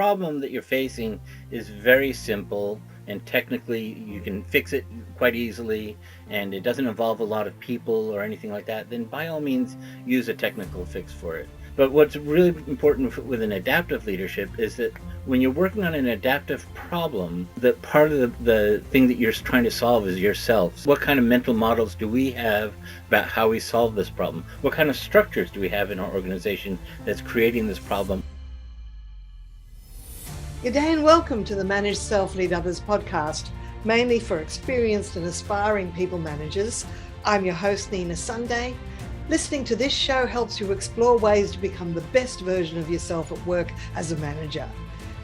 problem that you're facing is very simple and technically you can fix it quite easily and it doesn't involve a lot of people or anything like that, then by all means use a technical fix for it. But what's really important with an adaptive leadership is that when you're working on an adaptive problem, that part of the thing that you're trying to solve is yourself. What kind of mental models do we have about how we solve this problem? What kind of structures do we have in our organization that's creating this problem? Good day and welcome to the Manage Self Lead Others podcast, mainly for experienced and aspiring people managers. I'm your host, Nina Sunday. Listening to this show helps you explore ways to become the best version of yourself at work as a manager.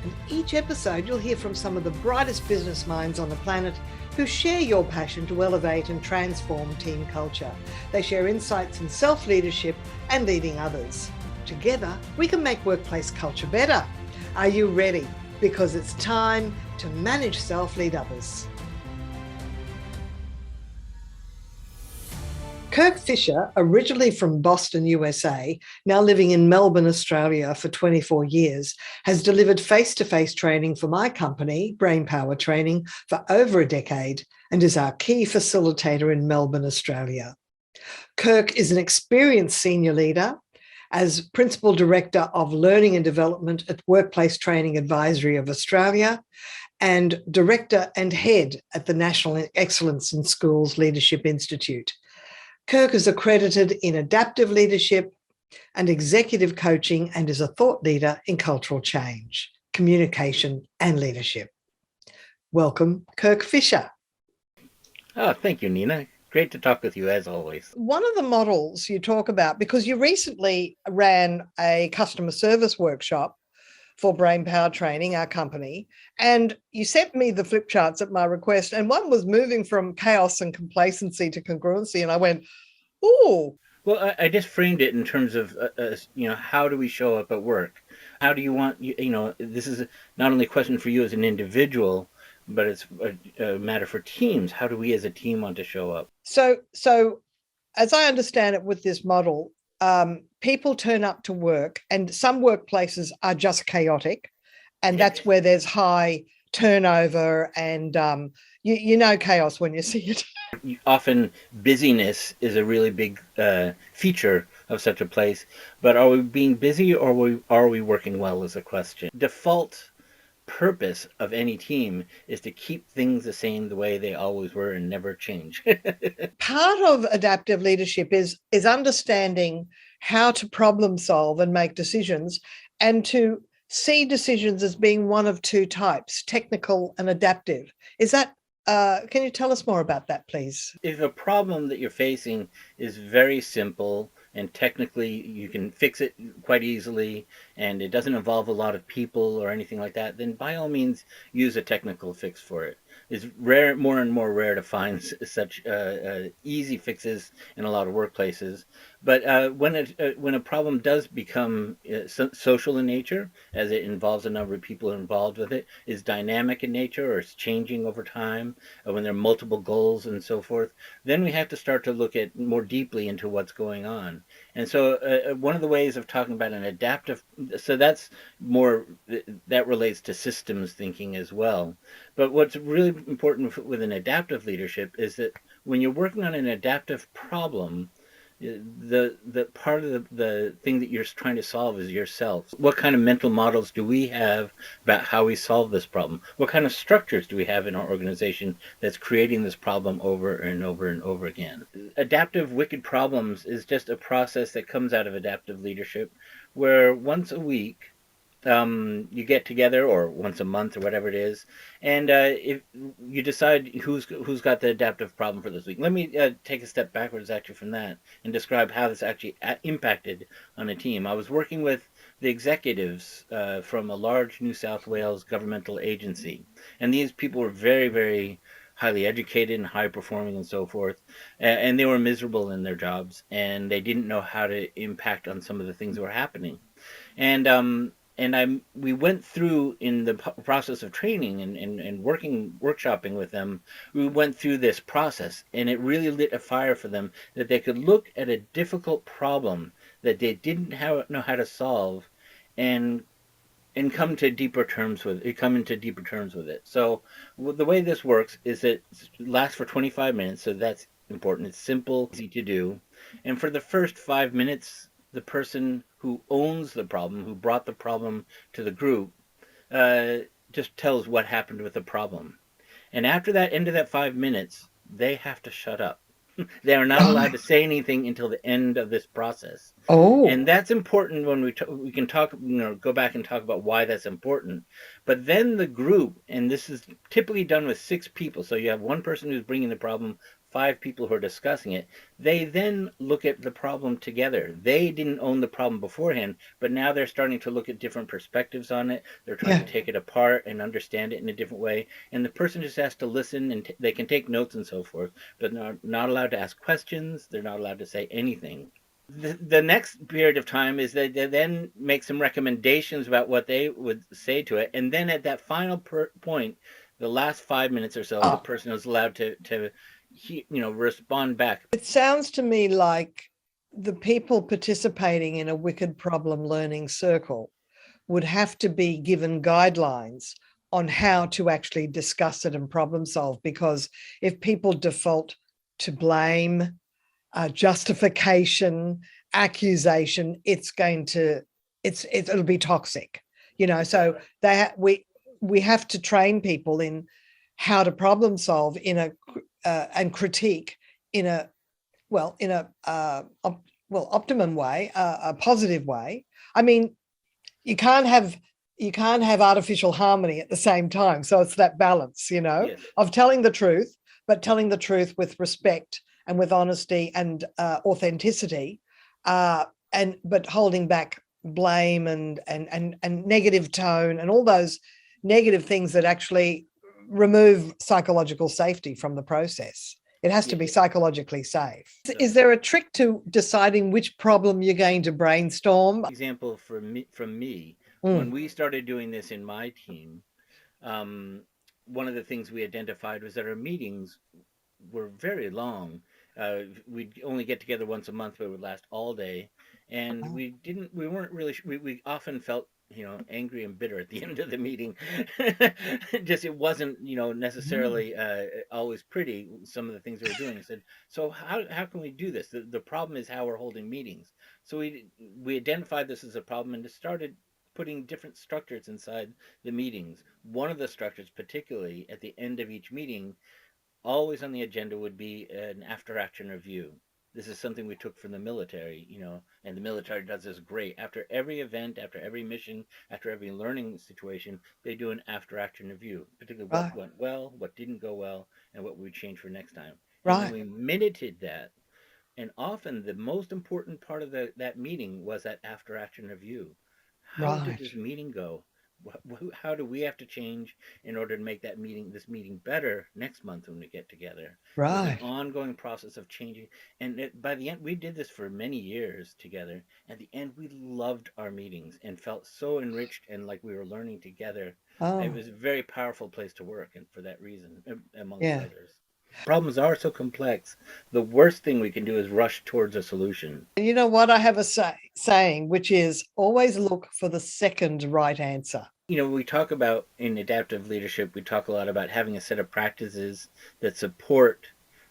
And each episode, you'll hear from some of the brightest business minds on the planet who share your passion to elevate and transform team culture. They share insights in self-leadership and leading others. Together, we can make workplace culture better. Are you ready? Because it's time to manage self-lead others. Kirk Fisher, originally from Boston, USA, now living in Melbourne, Australia for 24 years, has delivered face-to-face training for my company, Brainpower Training, for over a decade and is our key facilitator in Melbourne, Australia. Kirk is an experienced senior leader as Principal Director of Learning and Development at Workplace Training Advisory of Australia and Director and Head at the National Excellence in Schools Leadership Institute. Kirk is accredited in adaptive leadership and executive coaching and is a thought leader in cultural change, communication and leadership. Welcome, Kirk Fisher. Oh, thank you, Nina. Great to talk with you as always. One of the models you talk about, because you recently ran a customer service workshop for Brainpower Training, our company, and you sent me the flip charts at my request, and one was moving from chaos and complacency to congruency, and I went, ooh. Well, I just framed it in terms of, how do we show up at work? How do you want, this is not only a question for you as an individual, but it's a matter for teams. How do we as a team want to show up? So as I understand it with this model, people turn up to work and some workplaces are just chaotic, and that's where there's high turnover and you know chaos when you see it. Often busyness is a really big feature of such a place, but are we being busy or are we working well is a question. Default purpose of any team is to keep things the same the way they always were and never change. Part of adaptive leadership is understanding how to problem solve and make decisions, and to see decisions as being one of two types, technical and adaptive. Is that can you tell us more about that, please? If a problem that you're facing is very simple and technically you can fix it quite easily and it doesn't involve a lot of people or anything like that, then by all means use a technical fix for it. It's rare, more and more rare to find such easy fixes in a lot of workplaces. But when a problem does become social in nature, as it involves a number of people involved with it, is dynamic in nature or it's changing over time, when there are multiple goals and so forth, then we have to start to look at more deeply into what's going on. And so one of the ways of talking about an adaptive, so that's more, that relates to systems thinking as well. But what's really important with an adaptive leadership is that when you're working on an adaptive problem, the part of the thing that you're trying to solve is yourself. What kind of mental models do we have about how we solve this problem? What kind of structures do we have in our organization that's creating this problem over and over and over again? Adaptive wicked problems is just a process that comes out of adaptive leadership, where once a week you get together, or once a month or whatever it is, and if you decide who's got the adaptive problem for this week. Let me take a step backwards actually from that and describe how this actually impacted on a team. I was working with the executives from a large New South Wales governmental agency, and these people were very, very highly educated and high performing and so forth, and they were miserable in their jobs, and they didn't know how to impact on some of the things that were happening. And we went through, in the process of training and workshopping with them, we went through this process, and it really lit a fire for them that they could look at a difficult problem that they didn't know how to solve, and and come to deeper terms with it, come into deeper terms with it. So the way this works is it lasts for 25 minutes, so that's important. It's simple, easy to do. And for the first 5 minutes, the person who owns the problem, who brought the problem to the group, uh, just tells what happened with the problem. And after that end of that 5 minutes, they have to shut up. They are not allowed Right. to say anything until the end of this process. Oh, And that's important when we can talk, go back and talk about why that's important. But then the group, and this is typically done with 6 people, so you have one person who's bringing the problem, 5 people who are discussing it. They then look at the problem together. They didn't own the problem beforehand, but now they're starting to look at different perspectives on it. They're trying to yeah. take it apart and understand it in a different way. And the person just has to listen, and they can take notes and so forth, but not allowed to ask questions. They're not allowed to say anything. The next period of time is that they then make some recommendations about what they would say to it, and then at that final point, the last 5 minutes or so, the Oh, person is allowed to respond back. it sounds to me like the people participating in a wicked problem learning circle would have to be given guidelines on how to actually discuss it and problem solve. Because if people default to blame, justification, accusation, it'll be toxic. So we have to train people in how to problem solve in a and critique in a optimum way, a positive way. I mean, you can't have artificial harmony at the same time. So it's that balance, Yes. of telling the truth, but telling the truth with respect and with honesty and authenticity, but holding back blame and negative tone and all those negative things that actually remove psychological safety from the process. It has to Yeah. be psychologically safe. So, Is there a trick to deciding which problem you're going to brainstorm? example from me, when Mm. we started doing this in my team, um, one of the things we identified was that our meetings were very long. We'd only get together once a month, but it would last all day, and we weren't really. We often felt angry and bitter at the end of the meeting. Just it wasn't necessarily always pretty. Some of the things we were doing. I said, so how can we do this? The problem is how we're holding meetings. So we identified this as a problem and just started putting different structures inside the meetings. One of the structures, particularly at the end of each meeting, always on the agenda would be an after action review. This is something we took from the military, and the military does this great. After every event, after every mission, after every learning situation, they do an after action review, particularly what Right, went well, what didn't go well, and what we would change for next time. And then right, we minuted that. And often the most important part of that meeting was that after action review. How did right, this meeting go? How do we have to change in order to make this meeting better next month when we get together? It was an right. ongoing process of changing, and by the end, we did this for many years together. At the end, we loved our meetings and felt so enriched and like we were learning together. It Oh, was a very powerful place to work, and for that reason, amongst yeah. others. Problems are so complex. The worst thing we can do is rush towards a solution. And you know what? I have a saying, which is always look for the second right answer. We talk about in adaptive leadership, we talk a lot about having a set of practices that support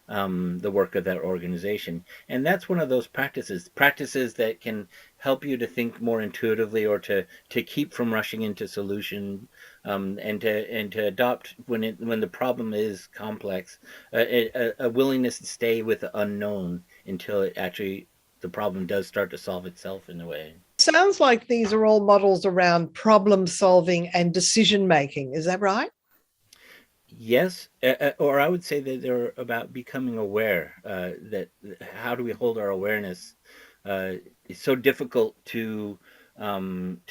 the work of that organization. And that's one of those practices that can help you to think more intuitively or to keep from rushing into solution, and to adopt when the problem is complex, a willingness to stay with the unknown until it actually the problem does start to solve itself in a way. Sounds like these are all models around problem solving and decision making. Is that right? Yes, or I would say that they're about becoming aware. That how do we hold our awareness? It's so difficult to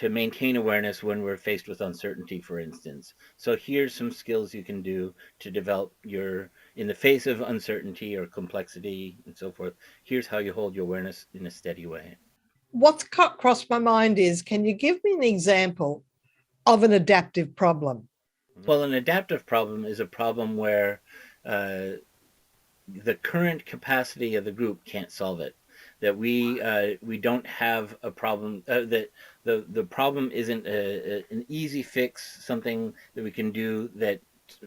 maintain awareness when we're faced with uncertainty, for instance. So here's some skills you can do to develop your in the face of uncertainty or complexity and so forth. Here's how you hold your awareness in a steady way. What's crossed my mind is, can you give me an example of an adaptive problem? Well, an adaptive problem is a problem where uh, the current capacity of the group can't solve it. That we don't have a problem that The problem isn't an easy fix, something that we can do that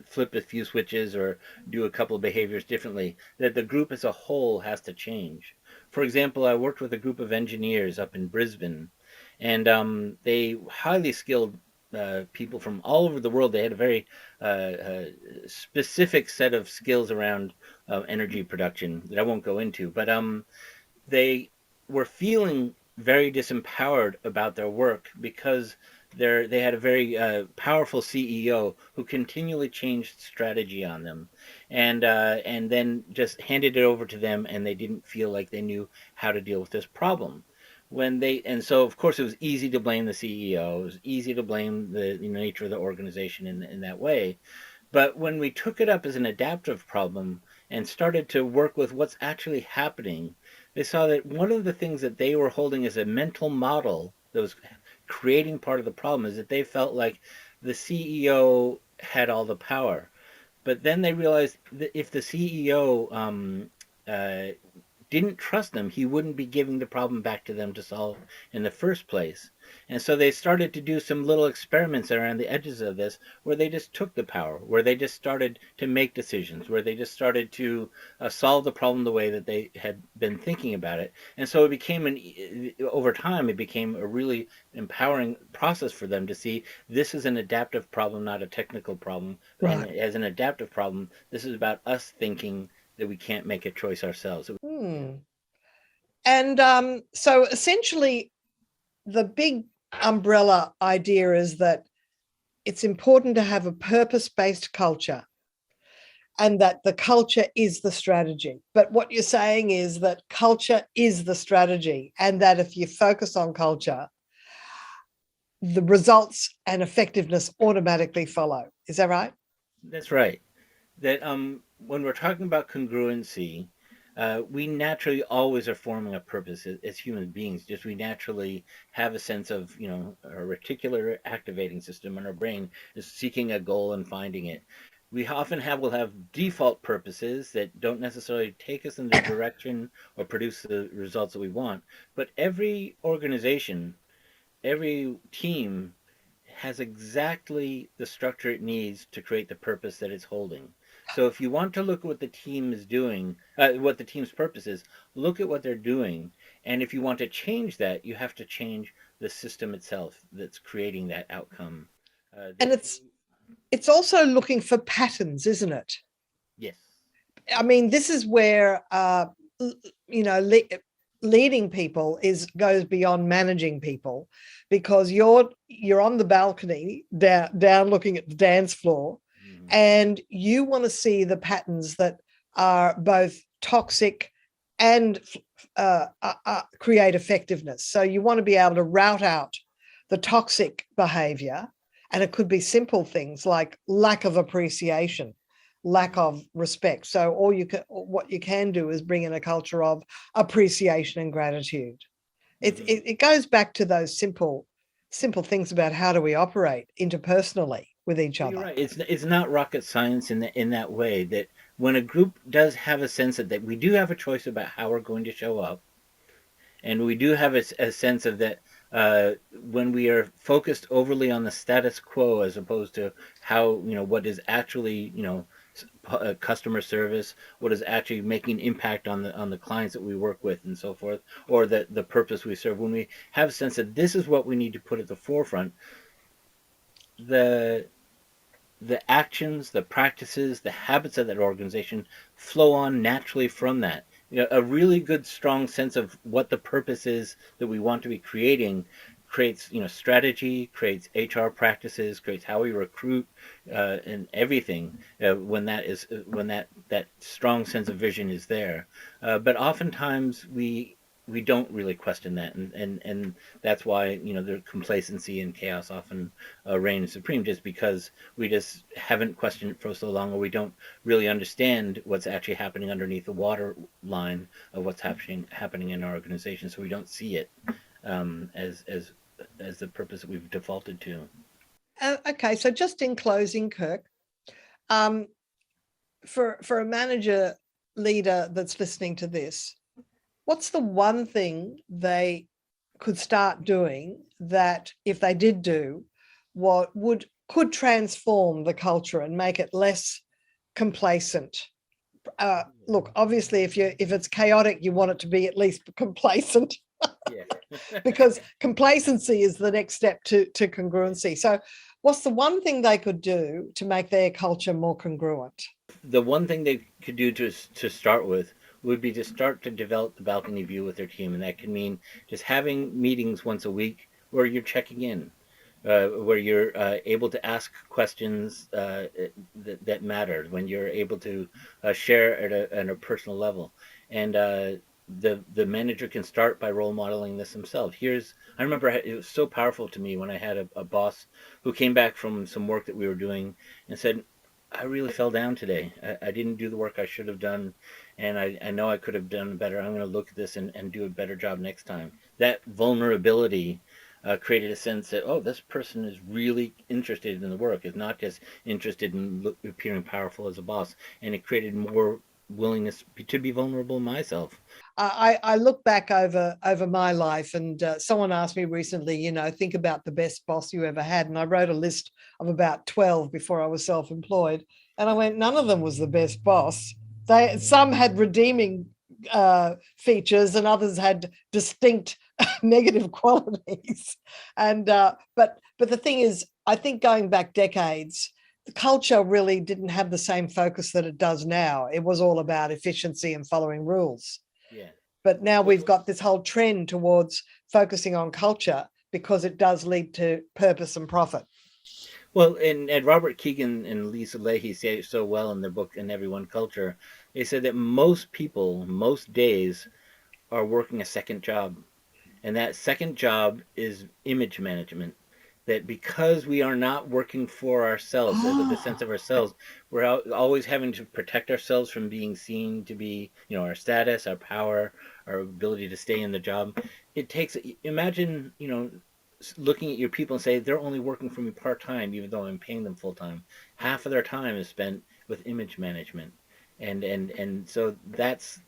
flip a few switches or do a couple of behaviors differently, that the group as a whole has to change. For example, I worked with a group of engineers up in Brisbane, and they highly skilled people from all over the world. They had a very specific set of skills around energy production that I won't go into, but they were feeling very disempowered about their work because they had a very powerful CEO who continually changed strategy on them, and then just handed it over to them, and they didn't feel like they knew how to deal with this problem. And so of course it was easy to blame the CEO. It was easy to blame the nature of the organization in that way. But when we took it up as an adaptive problem and started to work with what's actually happening, they saw that one of the things that they were holding as a mental model that was creating part of the problem is that they felt like the CEO had all the power. But then they realized that if the CEO uh, didn't trust them, he wouldn't be giving the problem back to them to solve in the first place. And so they started to do some little experiments around the edges of this where they just took the power, where they just started to make decisions, where they just started to solve the problem the way that they had been thinking about it. And so it became over time, it became a really empowering process for them to see this is an adaptive problem, not a technical problem. And Right. as an adaptive problem, this is about us thinking that we can't make a choice ourselves. Hmm. And so essentially, the big umbrella idea is that it's important to have a purpose-based culture and that the culture is the strategy. But what you're saying is that culture is the strategy, and that if you focus on culture, the results and effectiveness automatically follow. Is that right? That's right. That when we're talking about congruency, we naturally always are forming a purpose as human beings. Just we naturally have a sense of, our reticular activating system in our brain is seeking a goal and finding it. We often will have default purposes that don't necessarily take us in the direction or produce the results that we want. But every organization, every team has exactly the structure it needs to create the purpose that it's holding. So if you want to look at what the team is doing, what the team's purpose is, look at what they're doing. And if you want to change that, you have to change the system itself that's creating that outcome. And That it's also looking for patterns, isn't it? Yes. I mean, this is where you know leading people is goes beyond managing people, because you're on the balcony down looking at the dance floor, Mhm. and you want to see the patterns that are both toxic and create effectiveness. So you want to be able to route out the toxic behavior, and it could be simple things like lack of appreciation, lack of respect. So what you can do is bring in a culture of appreciation and gratitude. Mhm. It goes back to those simple things about how do we operate interpersonally with each Well, you're other. right. It's not rocket science in that way. That when a group does have a sense that we do have a choice about how we're going to show up, and we do have a sense of that when we are focused overly on the status quo as opposed to how what is actually customer service, what is actually making impact on the clients that we work with and so forth, or the purpose we serve. When we have a sense that this is what we need to put at the forefront, the the actions, the practices, the habits of that organization flow on naturally from that. A really good, strong sense of what the purpose is that we want to be creating creates, strategy, creates HR practices, creates how we recruit, and everything. When that strong sense of vision is there. But oftentimes we don't really question that, and that's why the complacency and chaos often reign supreme, just because we just haven't questioned it for so long, or we don't really understand what's actually happening underneath the water line of what's happening in our organization, so we don't see it as the purpose that we've defaulted to. Okay, so just in closing, Kirk, um, for a manager leader that's listening to this, what's the one thing they could start doing that, if they did do, what could transform the culture and make it less complacent? Look, obviously, if it's chaotic, you want it to be at least complacent. Yeah. Because complacency is the next step to congruency. So what's the one thing they could do to make their culture more congruent? The one thing they could do to start with would be to start to develop the balcony view with their team, and that could mean just having meetings once a week where you're checking in, where you're able to ask questions that matter, when you're able to share at a personal level, and the manager can start by role modeling this themselves. I remember it was so powerful to me when I had a boss who came back from some work that we were doing and said, I really fell down today. I didn't do the work I should have done, and I know I could have done better. I'm going to look at this and do a better job next time. That vulnerability created a sense that, oh, this person is really interested in the work, is not just interested in appearing powerful as a boss, and it created more willingness to be vulnerable myself. I look back over my life, and someone asked me recently, think about the best boss you ever had. And I wrote a list of about 12 before I was self-employed. And I went, none of them was the best boss. Some had redeeming features and others had distinct negative qualities. And but the thing is, I think going back decades, the culture really didn't have the same focus that it does now. It was all about efficiency and following rules. Yeah. But now we've got this whole trend towards focusing on culture because it does lead to purpose and profit. Well, and Robert Keegan and Lisa Leahy say it so well in their book In Every One Culture. They said that most people, most days, are working a second job. And that second job is image management. That because we are not working for ourselves, with the sense of ourselves, we're always having to protect ourselves from being seen to be, our status, our power, our ability to stay in the job. It takes, imagine, looking at your people and say, they're only working for me part-time, even though I'm paying them full-time. Half of their time is spent with image management. And so that's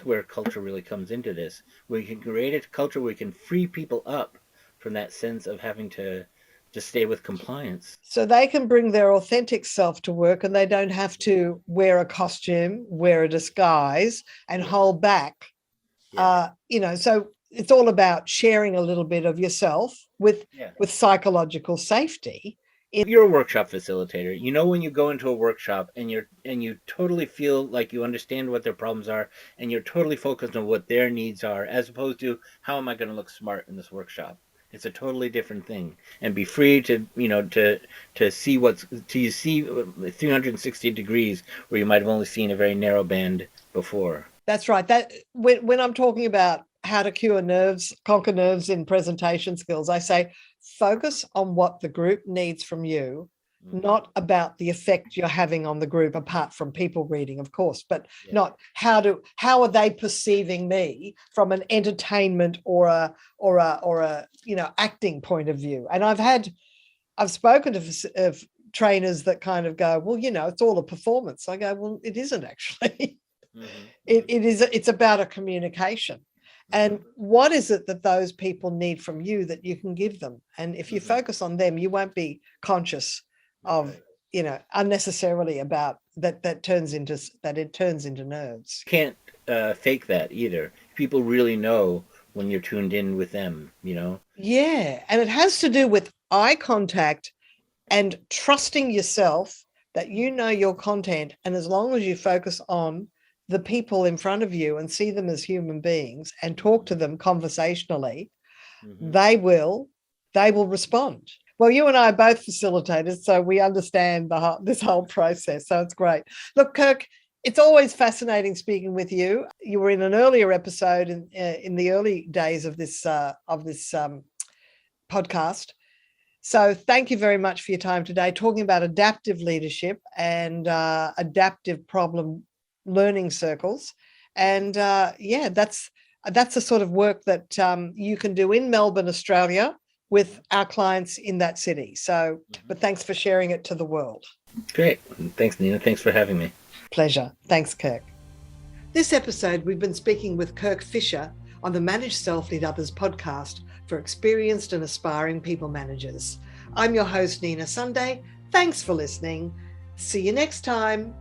where culture really comes into this. We can create a culture where we can free people up from that sense of having to stay with compliance. So they can bring their authentic self to work, and they don't have to wear a costume, wear a disguise, and hold back. Yeah. So it's all about sharing a little bit of yourself with psychological safety. If you're a workshop facilitator, when you go into a workshop and you totally feel like you understand what their problems are, and you're totally focused on what their needs are, as opposed to how am I going to look smart in this workshop. It's a totally different thing, and be free to see 360 degrees where you might have only seen a very narrow band before. That's right. That when I'm talking about how to conquer nerves in presentation skills, I say focus on what the group needs from you, not about the effect you're having on the group, apart from people reading, of course, but not how are they perceiving me from an entertainment or a acting point of view. And I've spoken to trainers that kind of go, well, it's all a performance. I go, well, it isn't actually. It's about a communication. And what is it that those people need from you that you can give them? And if you focus on them, you won't be conscious of, unnecessarily about that it turns into nerves. Can't fake that either. People really know when you're tuned in with them, Yeah. And it has to do with eye contact and trusting yourself that you know your content. And as long as you focus on the people in front of you and see them as human beings and talk to them conversationally, they will respond. Well, you and I are both facilitators, so we understand this whole process. So it's great. Look, Kirk, it's always fascinating speaking with you. You were in an earlier episode in the early days of this podcast. So thank you very much for your time today, talking about adaptive leadership and adaptive problem learning circles. And that's the sort of work that you can do in Melbourne, Australia, with our clients in that city. So, but thanks for sharing it to the world. Great. Thanks, Nina. Thanks for having me. Pleasure. Thanks, Kirk. This episode, we've been speaking with Kirk Fisher, on the Manage Self, Lead Others podcast for experienced and aspiring people managers. I'm your host, Nina Sunday. Thanks for listening. See you next time.